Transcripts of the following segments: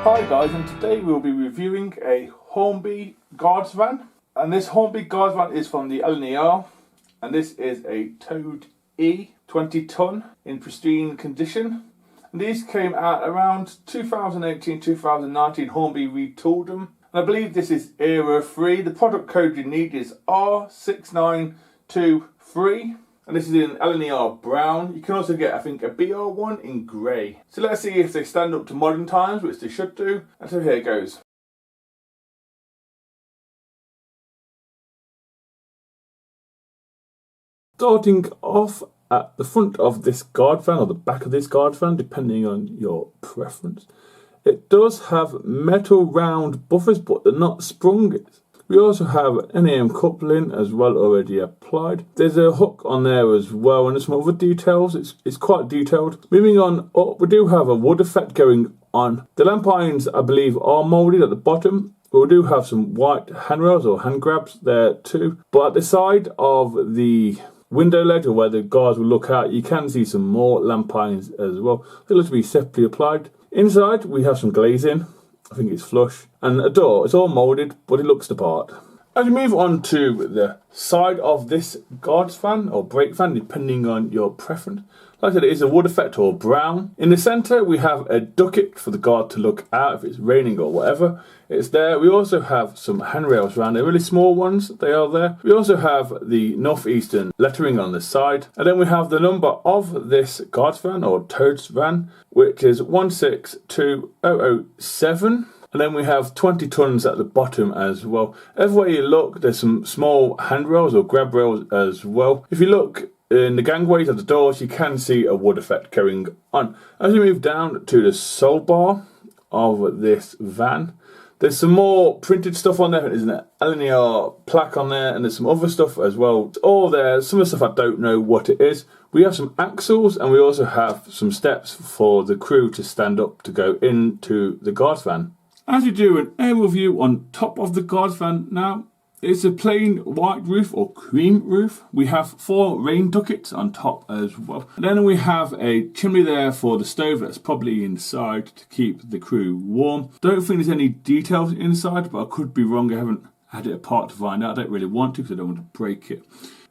Hi guys, and today we'll be reviewing a Hornby guards van, and this Hornby guards van is from the Lner, and this is a Toad E 20 ton in pristine condition. And these came out around 2018-2019. Hornby retooled them, and I believe this is era free. The product code you need is R6923. And this is in Lner brown. You can also get, I think, a BR1 in grey. So let's see if they stand up to modern times, which they should do. And so here it goes. Starting off at the front of this guard van, or the back of this guard van, depending on your preference. It does have metal round buffers, but they're not sprung. We also have NAM coupling as well already applied. There's a hook on there as well, and there's some other details. It's quite detailed. Moving on up, we do have a wood effect going on. The lamp irons, I believe, are moulded at the bottom. We do have some white handrails or hand grabs there too. But at the side of the window ledge, or where the guards will look out, you can see some more lamp irons as well. They look to be separately applied. Inside, we have some glazing. I think it's flush. And a door, it's all moulded, but it looks the part. As we move on to the side of this guards fan, or brake fan, depending on your preference. Like I said, it is a wood effect or brown. In the centre, we have a ducket for the guard to look out if it's raining or whatever. It's there. We also have some handrails around there, really small ones, they are there. We also have the northeastern lettering on the side. And then we have the number of this guards van, or toads van, which is 162007. And then we have 20 tons at the bottom as well. Everywhere you look, there's some small handrails or grab rails as well. If you look in the gangways of the doors, you can see a wood effect going on. As we move down to the sole bar of this van, there's some more printed stuff on there. There's an Lner plaque on there, and there's some other stuff as well. It's all there. Some of the stuff I don't know what it is. We have some axles, and we also have some steps for the crew to stand up to go into the guards van. As we do an aerial view on top of the guards van now, it's a plain white roof or cream roof. We have 4 rain ducts on top as well. And then we have a chimney there for the stove that's probably inside to keep the crew warm. Don't think there's any details inside, but I could be wrong. I haven't had it apart to find out. I don't really want to because I don't want to break it.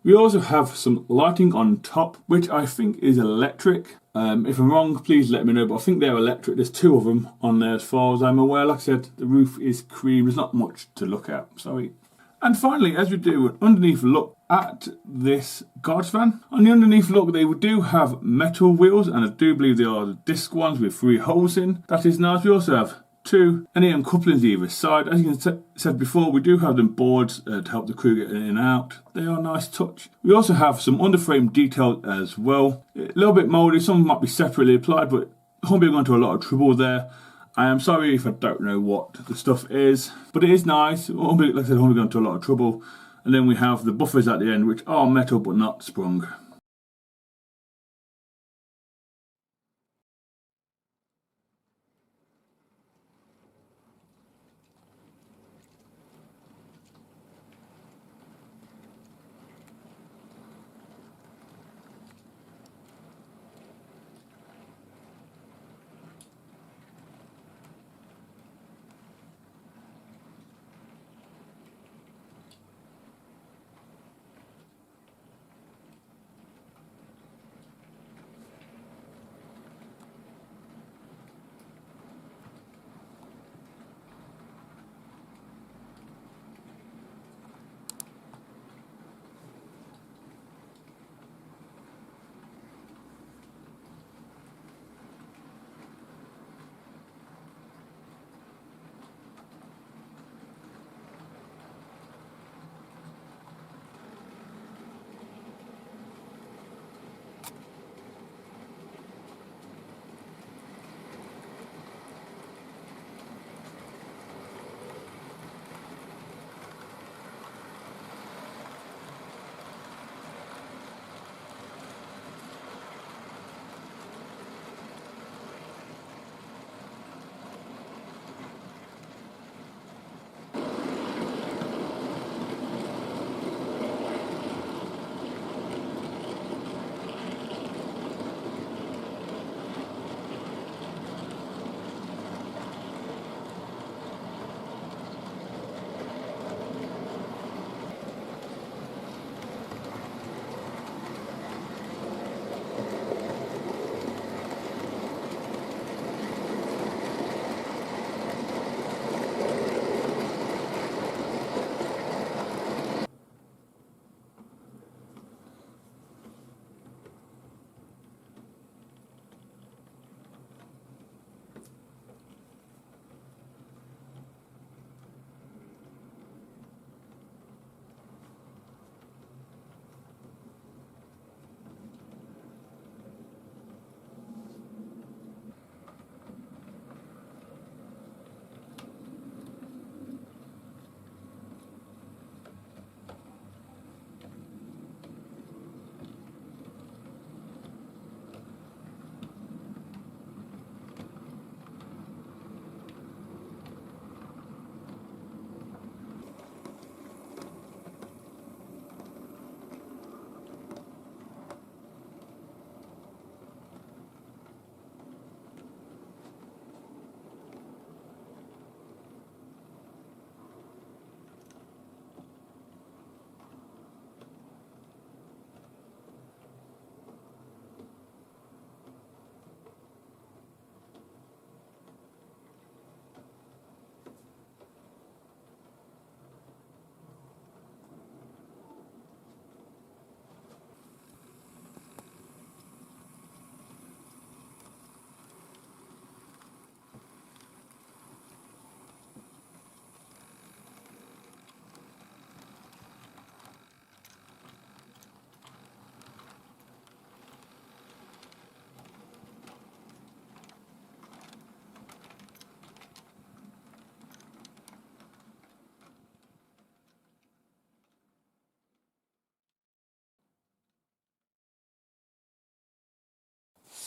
We also have some lighting on top, which I think is electric. If I'm wrong, please let me know, but I think they're electric. There's 2 of them on there as far as I'm aware. Like I said, the roof is cream. There's not much to look at, sorry. And finally, as we do an underneath look at this guards van, on the underneath look, they do have metal wheels, and I do believe they are the disc ones with 3 holes in. That is nice. We also have 2 NAM couplings either side. As you said before, we do have them boards to help the crew get in and out. They are a nice touch. We also have some underframe detail as well. A little bit mouldy, some might be separately applied, but Hornby are going to a lot of trouble there. I am sorry if I don't know what the stuff is, but it is nice. Like I said, Hornby going to a lot of trouble. And then we have the buffers at the end, which are metal but not sprung.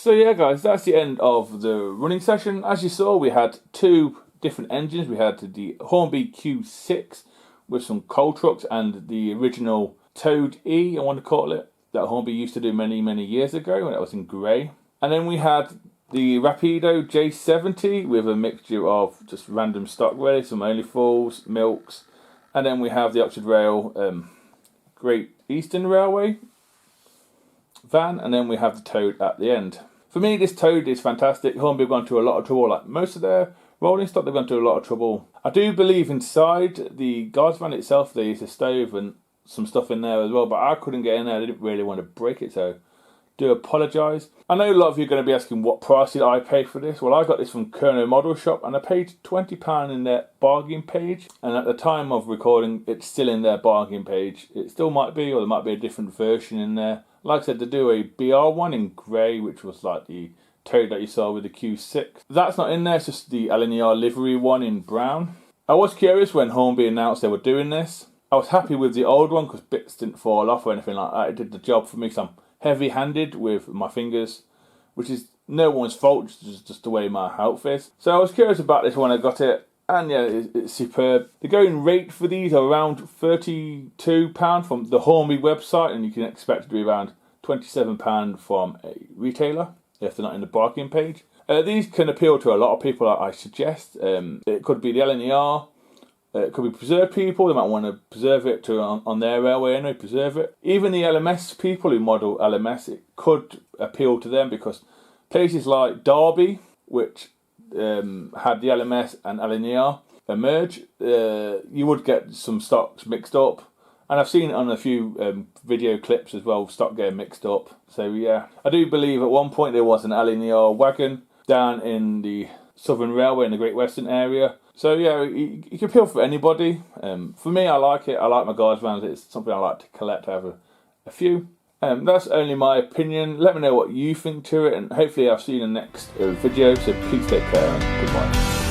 So yeah guys, that's the end of the running session. As you saw, we had two different engines. We had the Hornby Q6 with some coal trucks and the original Toad E, I want to call it, that Hornby used to do many years ago when it was in grey. And then we had the Rapido J70 with a mixture of just random stock really, some Only Fools, Milks. And then we have the Oxford Rail Great Eastern Railway van, and then we have the Toad at the end. For me, this Toad is fantastic. Hornby have gone to a lot of trouble, like most of their rolling stock, they've gone to a lot of trouble. I do believe inside the guards van itself there is a stove and some stuff in there as well, but I couldn't get in there. I didn't really want to break it, so do apologise. I know a lot of you are going to be asking what price did I pay for this. Well, I got this from Kerno Model Shop and I paid £20 in their bargain page, and at the time of recording it's still in their bargain page. It still might be, or there might be a different version in there. Like I said, they do a BR one in grey, which was like the Toad that you saw with the Q6. That's not in there, it's just the Lner livery one in brown. I was curious when Hornby announced they were doing this. I was happy with the old one because bits didn't fall off or anything like that. It did the job for me because I'm heavy-handed with my fingers, which is no one's fault, just the way my health is. So I was curious about this when I got it, and yeah, it's superb. The going rate for these are around £32 from the Hornby website, and you can expect it to be around £27 from a retailer if they're not in the bargain page. These can appeal to a lot of people, I suggest. It could be the Lner. It could be preserved people, they might want to preserve it to on their railway anyway, preserve it. Even the LMS people who model LMS, it could appeal to them because places like Derby, which had the LMS and Lner merge, you would get some stocks mixed up. And I've seen it on a few video clips as well, stock getting mixed up. So yeah, I do believe at one point there was an Lner wagon down in the Southern Railway in the Great Western area. So yeah, you can appeal for anybody. For me, I like it. I like my guards vans. It's something I like to collect. I have a few. That's only my opinion. Let me know what you think to it, and hopefully I'll see you in the next video. So please take care and goodbye.